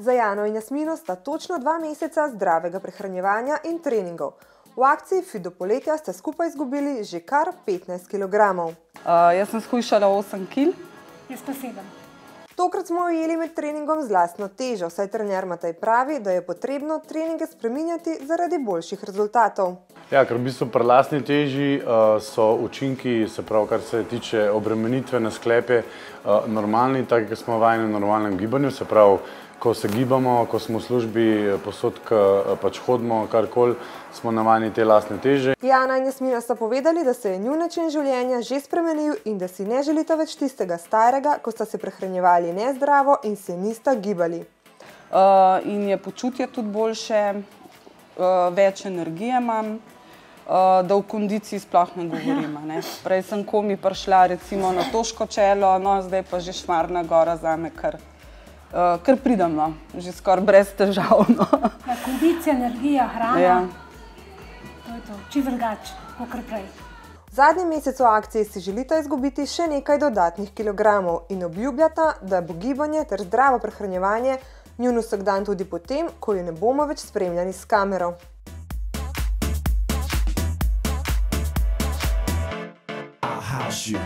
Za Jano in Jasmino sta točno 2 meseca zdravega prehranjevanja in treningov. V akciji Fit do poletja ste skupaj izgubili že kar 15 kg. Jaz sem shujšala 8 kg. Jaz pa 7. Tokrat smo ujeli med treningom z lastno težo, saj trener Matej pravi, da je potrebno treninge spreminjati zaradi boljših rezultatov. Ja, ker v bistvu pri lastni teži so učinki, se pravi, kar se tiče obremenitve na sklepe, normalni, tako kot smo vajeni v normalnem gibanju, se pravi, ko se gibamo, ko smo v službi, posod, pač hodimo, karkoli, smo navajeni te lastne teže. Jana in Jasmina sta povedali, da se je njun način življenja že spremenil in da si ne želita več tistega starega, ko sta se prehranjevali nezdravo in se nista gibali. In je počutje tudi boljše, več energije imam, da v kondiciji sploh ne govorim. Prej sem komi prišla recimo na Toško čelo, no zdaj pa že Šmarna gora zame kar pridem, no, že skoraj brez težav. Kondicija, energija, hrana, ja. To je to, čisto drugače, kakor prej. V zadnjem mesecu akcije si želita izgubiti še nekaj dodatnih kilogramov in obljubljata, da bo gibanje ter zdravo prehranjevanje njun vsakdan tudi potem, ko jo ne bomo več spremljali s kamero. I'll house you.